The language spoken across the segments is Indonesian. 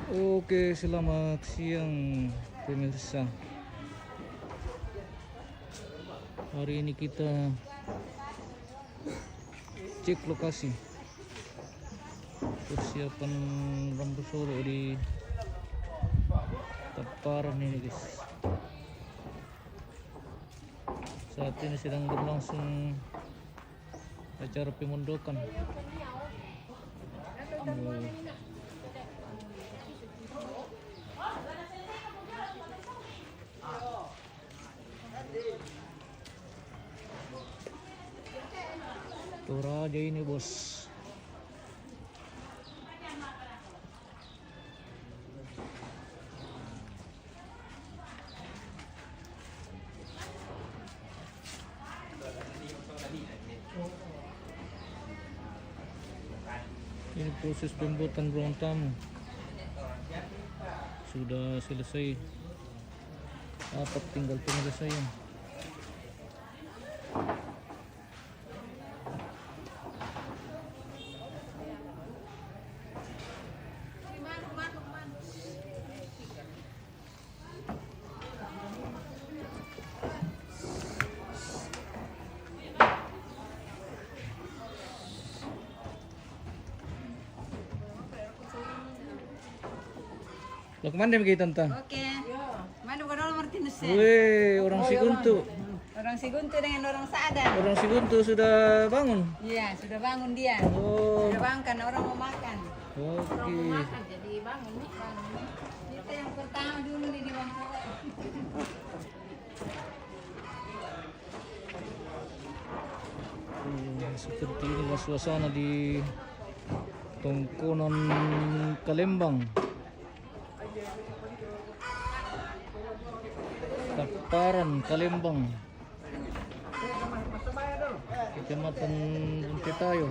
Oke, selamat siang pemirsa. Hari ini kita cek lokasi persiapan Rambu Solo di Taparan ini, guys. Saat ini sedang berlangsung acara pemondokan. Toraja ini, bos. Ini proses pembuatan ruang tamu sudah selesai, atap tinggal penyelesaian. Lo kemana begitu, Tante? Oke. Mana bukan orang Martinus ya? Wih, orang Siguntu. Orang Siguntu dengan orang Sadar. Orang Siguntu sudah bangun. Iya, sudah bangun dia. Oh, Sudah bangun karena orang mau makan. oke. Jadi bangun nih, bangun. Kita yang pertama dulu nih di bangku. Seperti inilah suasana di Tongkonan Kalembang, Taparan Kalembang, Kecamatan Buntitayo.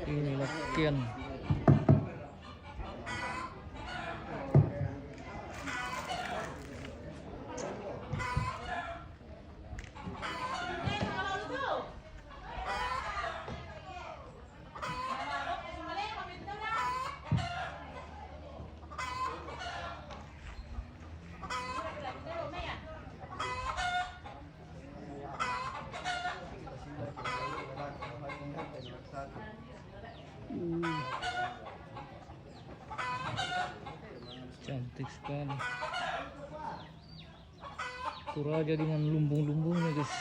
Ini latihan. Cantik sekali. Toraja dengan lumbung-lumbungnya, guys.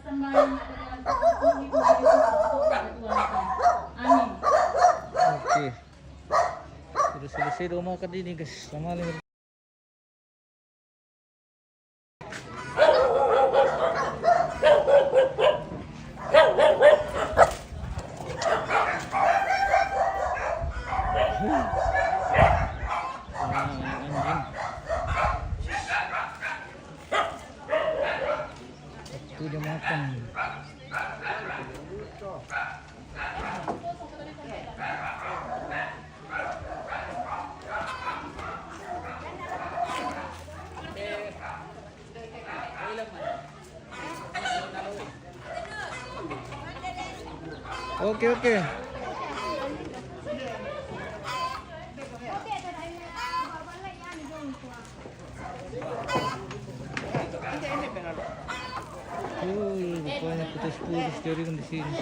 Sementara berlangsung perawatan. Oke, sudah selesai doa makan ini, guys. Sama lagi. makan. Oke, oke. Rupanya putus-putus jaringan di sini.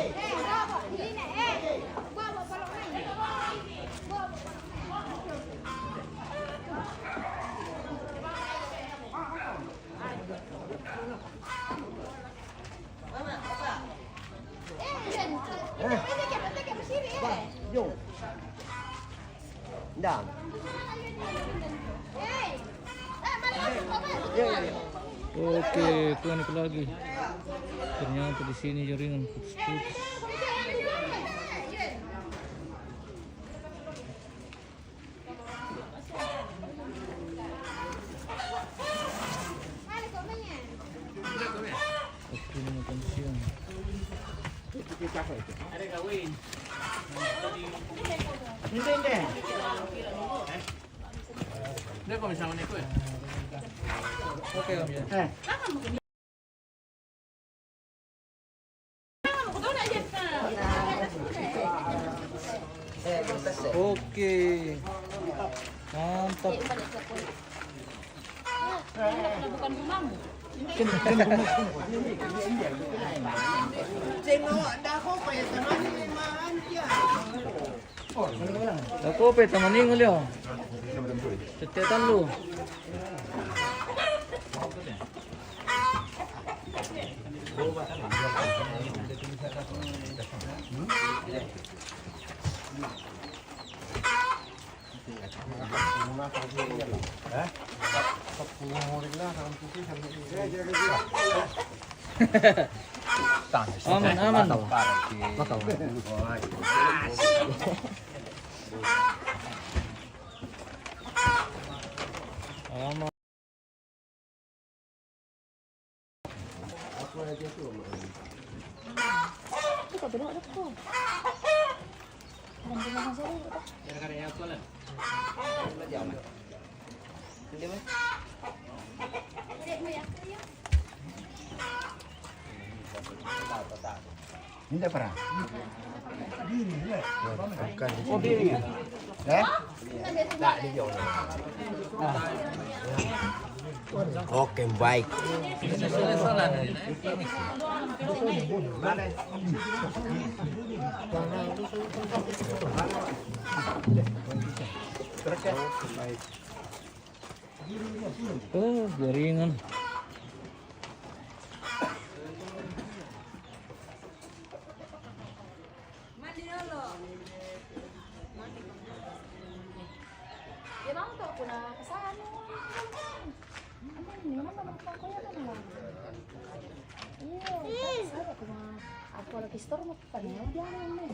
Dah. Oke, connect lagi. Ternyata di sini jaringan putus-putus. Oke, makan siang. Ada kawin. Hindi. Hindi ko misama nito eh. Oke, Om ya. Oke. Mantap. Bukan rumahmu. Ako pe tamaning uli oh. Tetetan lu. Aman, aman. Aman. Hindi pernah. Oh diri. Tak di jauh. Oke baik. Oh, jaringan. Mandi dulu. Ya bang tuh kuna kesana. Ini mana pokoknya kan lah. Iya, saya cuma aku lagi store mau kan ya dia nih.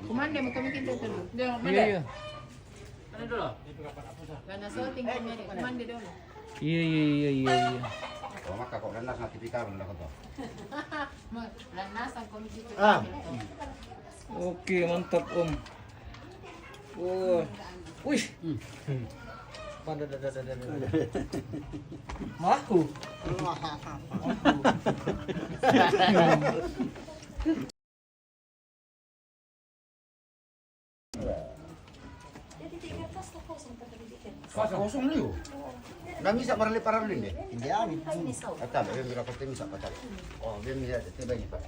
Kumanda mo kami kinto dulu. Iya, iya. Ano dulu? Karena sorting kami di kumanda dulu. Iya, iya, iya, iya, iya. Oh, maka kok renas nanti pikaran lah kau. Lanasan kami dito. Oke, mantap Om. Oh, wih. Pada dada. Maku. Kosong liu. Nggak bisa parali deh. Hindi amin. Kata, biar mira pati bisa patal. Oh, biar mira tiba ni pak.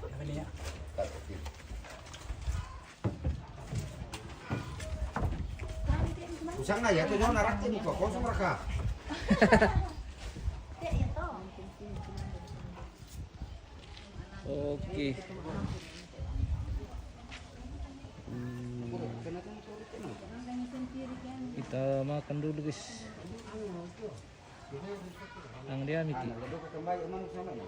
Usang na ya, tu jangan narak ni kok kosong mereka. Oke. Kita makan dulu guys. Ang dia Miki. Kembali emang sama ni.